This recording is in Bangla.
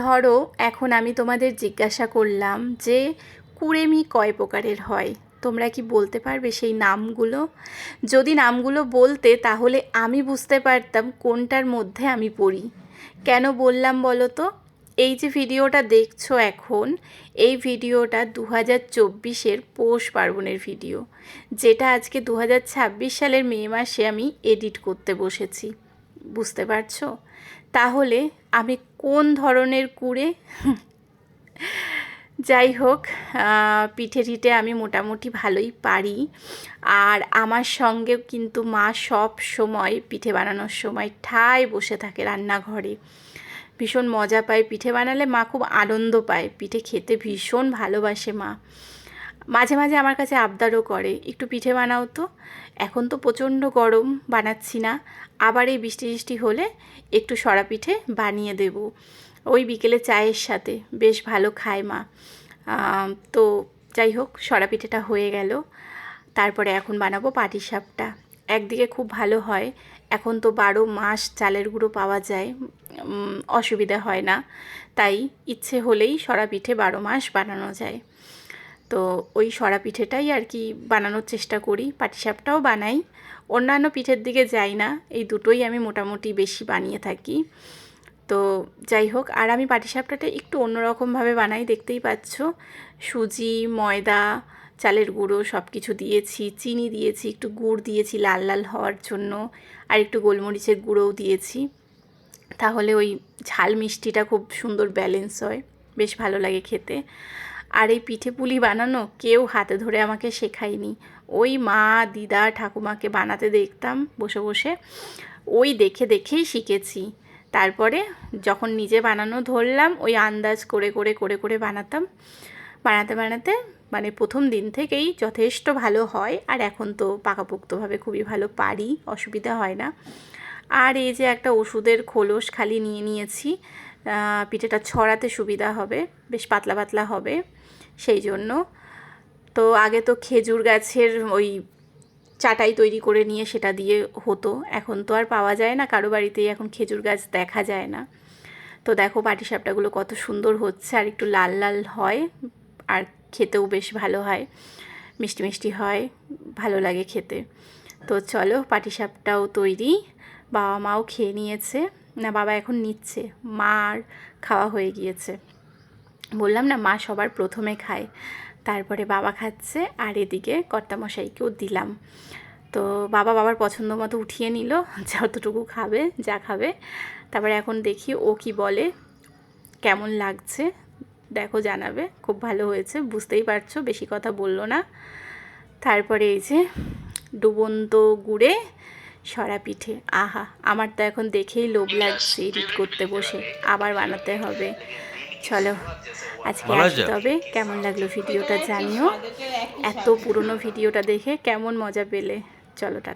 ধরো এখন আমি তোমাদের জিজ্ঞাসা করলাম যে কুড়েমি কয় প্রকারের হয়, তোমরা কি বলতে পারবে সেই নামগুলো? যদি নামগুলো বলতে তাহলে আমি বুঝতে পারতাম কোনটার মধ্যে আমি পড়ি। কেন বললাম বলো তো? এই যে ভিডিওটা দেখছো এখন, এই ভিডিওটা 2024-এর পৌষ পার্বণের ভিডিও, যেটা আজকে 2026 সালের মে মাসে আমি এডিট করতে বসেছি। বুঝতে পারছো? তাহলে আমি কোন ধরনের কুড়ে? যাই হোক, পিঠে টিঠে আমি মোটামুটি ভালোই পারি। আর আমার সঙ্গেও কিন্তু মা সব সময় পিঠে বানানোর সময় ঠায় বসে থাকে রান্নাঘরে। ভীষণ মজা পায় পিঠে বানালে, মা খুব আনন্দ পায়, পিঠে খেতে ভীষণ ভালোবাসে মা। মাঝে মাঝে আমার কাছে আবদারও করে, একটু পিঠে বানাও তো। এখন তো প্রচণ্ড গরম, বানাচ্ছি না। আবার এই বৃষ্টি বৃষ্টি হলে একটু সরা পিঠে বানিয়ে দেব, ওই বিকেলে চায়ের সাথে বেশ ভালো খায় মা। তো যাই হোক, সরা পিঠেটা হয়ে গেল। তারপরে এখন বানাবো পাটিসাপটা। একদিকে খুব ভালো হয়, এখন তো 12 মাস চালের গুঁড়ো পাওয়া যায়, অসুবিধা হয় না। তাই ইচ্ছে হলেই সরা পিঠে 12 মাস বানানো যায়। তো ওই সরা পিঠেটাই আর কি বানানোর চেষ্টা করি। পাটিসাপটাও বানাই, অন্যান্য পিঠের দিকে যাই না। এই দুটোই আমি মোটামুটি বেশি বানিয়ে থাকি। তো যাই হোক, আর আমি পাটিসাপটাটা একটু অন্যরকমভাবে বানাই, দেখতেই পাচ্ছ। সুজি, ময়দা, চালের গুঁড়ো সব কিছু দিয়েছি, চিনি দিয়েছি, একটু গুড় দিয়েছি লাল লাল হওয়ার জন্য, আর একটু গোলমরিচের গুঁড়োও দিয়েছি। তাহলে ওই ঝাল মিষ্টিটা খুব সুন্দর ব্যালেন্স হয়, বেশ ভালো লাগে খেতে। আর এই পিঠে পুলি বানানো কেউ হাতে ধরে আমাকে শেখায়নি, ওই মা, দিদা, ঠাকুমাকে বানাতে দেখতাম বসে বসে, ওই দেখে দেখেই শিখেছি। তারপরে যখন নিজে বানানো ধরলাম, ওই আন্দাজ করে করে করে করে বানাতাম। বানাতে বানাতে মানে প্রথম দিন থেকেই যথেষ্ট ভালো হয়, আর এখন তো পাকাপোক্তভাবে খুবই ভালো পারি, অসুবিধা হয় না। আর এই যে একটা ওষুধের খোলস খালি নিয়ে নিয়েছি, পিঠেটা ছড়াতে সুবিধা হবে, বেশ পাতলা পাতলা হবে সেই জন্য। তো আগে তো খেজুর গাছের ওই চাটাই তৈরি করে নিয়ে সেটা দিয়ে হতো, এখন তো আর পাওয়া যায় না কারো বাড়িতেই, এখন খেজুর গাছ দেখা যায় না। তো দেখো পাটিসাপটাগুলো কত সুন্দর হচ্ছে, আর একটু লাল লাল হয়, আর খেতেও বেশ ভালো হয়, মিষ্টি মিষ্টি হয়, ভালো লাগে খেতে। তো চলো, পাটিসাপটাও তৈরি। বাবা মাও খেয়ে নিয়েছে, না বাবা এখন নিচ্ছে, মার খাওয়া হয়ে গিয়েছে। বললাম না, মা সবার প্রথমে খায়, তারপরে বাবা খাচ্ছে, আর এদিকে কর্তামশাইকেও দিলাম। তো বাবার পছন্দ মতো উঠিয়ে নিল, যতটুকু খাবে, যা খাবে। তারপরে এখন দেখি ও কি বলে, কেমন লাগছে দেখো, জানাবে। খুব ভালো হয়েছে, বুঝতেই পারছো, বেশি কথা বললো না। তারপরে এই যে ডুবন্ত গুড়ে সরা পিঠে, আহা, আমার তো এখন দেখেই লোভ লাগছে এডিট করতে বসে, আবার বানাতে হবে। চলো আজকে আসি, তবে কেমন লাগলো ভিডিওটা জানিও। এত পুরনো ভিডিওটা দেখে কেমন মজা পেলে। চলো টাটা।